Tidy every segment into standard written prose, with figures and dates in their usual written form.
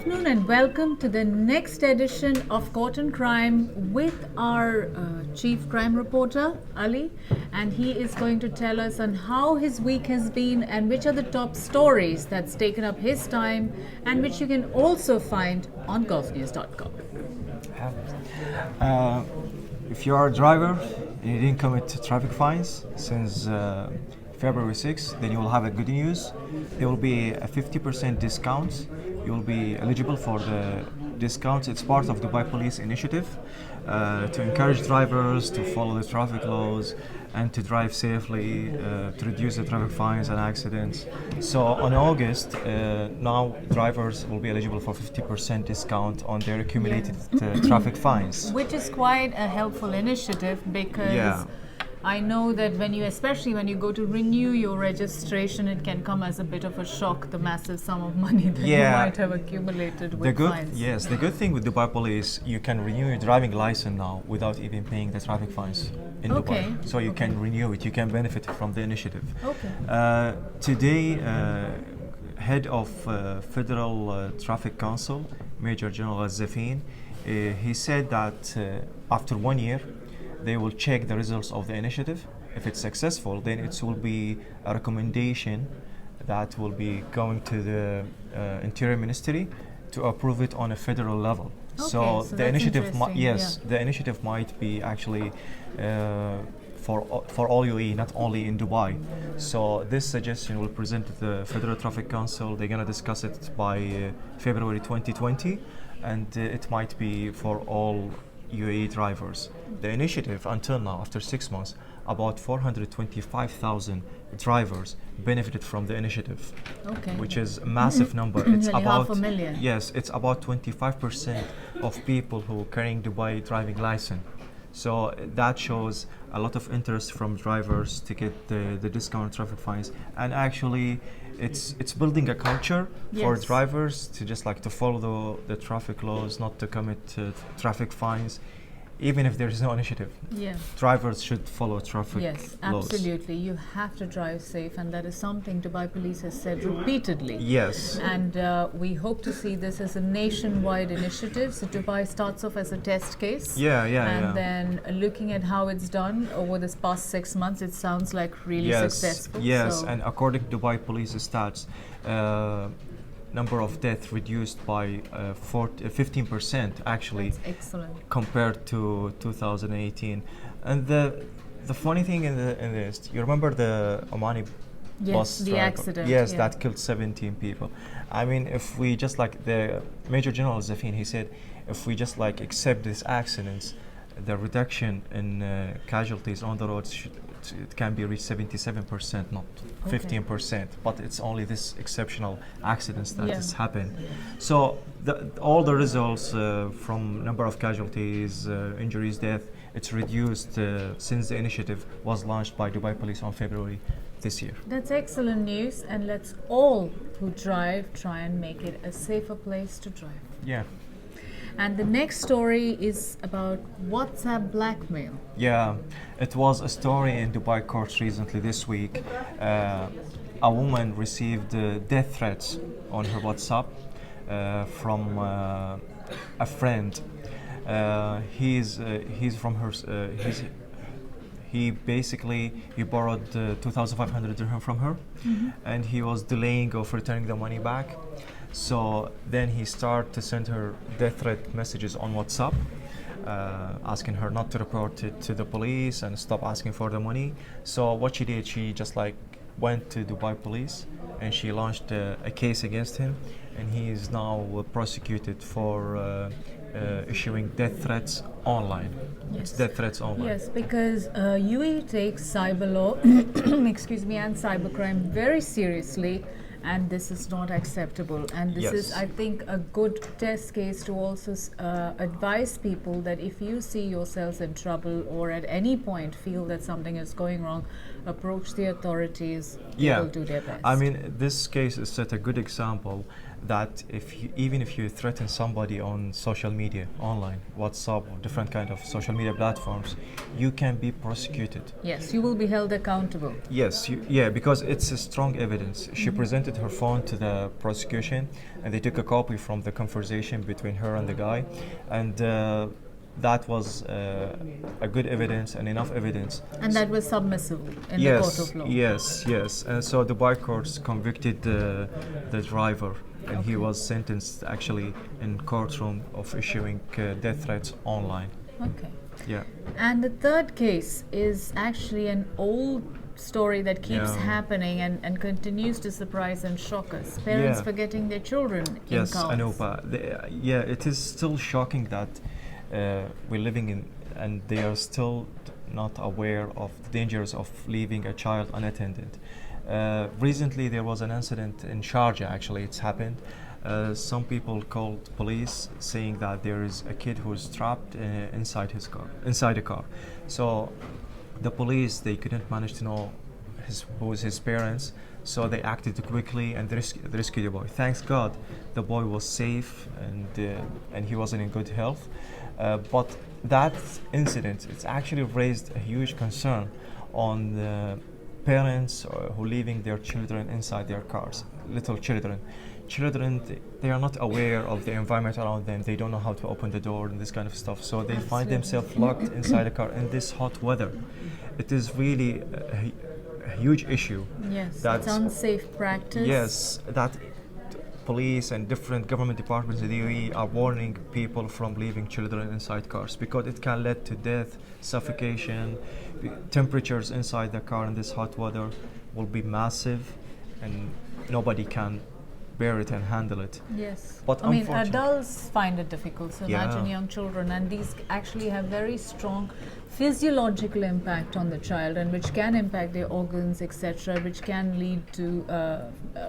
afternoon and welcome to the next edition of Court and Crime with our chief crime reporter, Ali. And he is going to tell us on how his week has been and which are the top stories that's taken up his time and which you can also find on golfnews.com. If you are a driver and you didn't commit traffic fines since February 6th, then you will have a good news. There will be a 50% discount. You will be eligible for the discount. It's part of Dubai Police initiative to encourage drivers to follow the traffic laws and to drive safely, to reduce the traffic fines and accidents. So on August, now drivers will be eligible for 50% discount on their accumulated traffic fines. Which is quite a helpful initiative because I know that especially when you go to renew your registration, it can come as a bit of a shock, the massive sum of money that you might have accumulated with fines. Yes, the good thing with Dubai Police, you can renew your driving license now without even paying the traffic fines in Dubai. So you can renew it, you can benefit from the initiative. Today, head of Federal Traffic Council, Major General Zafin, he said that after 1 year, they will check the results of the initiative. If it's successful, then it will be a recommendation that will be going to the Interior Ministry to approve it on a federal level. So the initiative, the initiative might be actually for all UAE, not only in Dubai. So this suggestion will present to the Federal Traffic Council. They're gonna discuss it by February 2020, and it might be for all UAE drivers. The initiative until now, after 6 months, about 425,000 drivers benefited from the initiative, which is a massive number. It's about 500,000. Yes, it's about 25% of people who are carrying Dubai driving license. So that shows a lot of interest from drivers to get the discount traffic fines, and actually it's building a culture for drivers to just like to follow the traffic laws, not to commit traffic fines, even if there is no initiative. Drivers should follow traffic laws. Absolutely. You have to drive safe, and that is something Dubai Police has said repeatedly. And we hope to see this as a nationwide initiative. So Dubai starts off as a test case. And then looking at how it's done over this past 6 months, it sounds like really successful. And according to Dubai Police stats, number of deaths reduced by 15% actually. That's excellent. Compared to 2018. And the funny thing in this, you remember the Omani bus the driver? accident. That killed 17 people. I mean, if we just like the Major General Zafin, he said, if we just like accept these accidents, the reduction in casualties on the roads it can be reached 77%, not 15%, but it's only this exceptional accidents that has happened. So all the results from number of casualties, injuries, death, it's reduced since the initiative was launched by Dubai Police on February this year. That's excellent news, and let's all who drive try and make it a safer place to drive. And the next story is about WhatsApp blackmail. It was a story in Dubai courts recently this week. A woman received death threats on her WhatsApp from a friend. He's from her. He borrowed 2,500 dirham from her, and he was delaying of returning the money back. So then he started to send her death threat messages on WhatsApp, asking her not to report it to the police and stop asking for the money. So what she did, she just like went to Dubai Police and she launched a case against him, and he is now prosecuted for issuing death threats online. It's death threats online. Yes, because UAE takes cyber law, and cybercrime very seriously. And this is not acceptable. And this is, I think, a good test case to also advise people that if you see yourselves in trouble or at any point feel that something is going wrong, approach the authorities. They will do their best. I mean, this case is set a good example. that even if you threaten somebody on social media, online, WhatsApp, or different kind of social media platforms, you can be prosecuted. Yes, you will be held accountable. Yes, because it's a strong evidence. She presented her phone to the prosecution, and they took a copy from the conversation between her and the guy, and that was a good evidence and enough evidence. And that was submissible in the court of law. Yes. And so Dubai courts convicted the driver, and he was sentenced actually in courtroom of issuing death threats online. Okay. Yeah. And the third case is actually an old story that keeps happening and continues to surprise and shock us. Parents forgetting their children in cars. Yes, Anupa. It is still shocking that we're living in, and they are still not aware of the dangers of leaving a child unattended. Recently, there was an incident in Sharjah. Actually, it's happened. Some people called police saying that there is a kid who is trapped inside a car. So the police, they couldn't manage to know who was his parents, so they acted quickly and rescued the boy. Thanks God, the boy was safe and he was in good health. But that incident, it's actually raised a huge concern on the parents who leaving their children inside their cars, little children. They are not aware of the environment around them. They don't know how to open the door and this kind of stuff. So they find themselves locked inside a car in this hot weather. It is really a huge issue. Yes, it's unsafe practice. Yes, that police and different government departments in the UAE are warning people from leaving children inside cars because it can lead to death, suffocation. Temperatures inside the car in this hot weather will be massive, and nobody can bear it and handle it. Yes. But I mean, adults find it difficult, so imagine young children, and these actually have very strong physiological impact on the child, and which can impact their organs, etc., which can lead to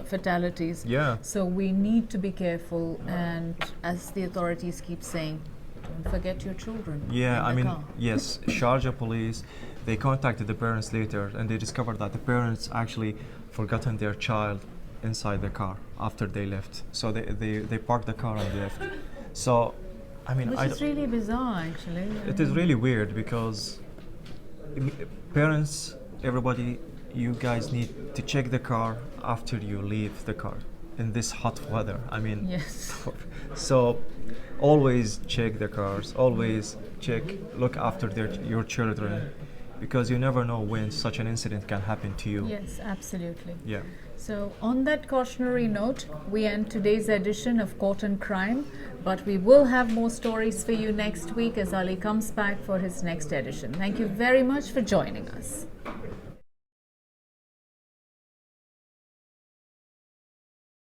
fatalities. Yeah. So we need to be careful, and as the authorities keep saying, don't forget your children. Yeah, I mean, car. yes, Sharjah police, they contacted the parents later, and they discovered that the parents actually forgotten their child inside the car after they left. So they parked the car and left. So, I mean, which is really bizarre, actually. It is really weird because parents, everybody, you guys need to check the car after you leave the car in this hot weather. I mean, yes. So always check the cars, always look after your children, because you never know when such an incident can happen to you. Yes, absolutely. Yeah. So on that cautionary note, we end today's edition of Court and Crime, but we will have more stories for you next week as Ali comes back for his next edition. Thank you very much for joining us.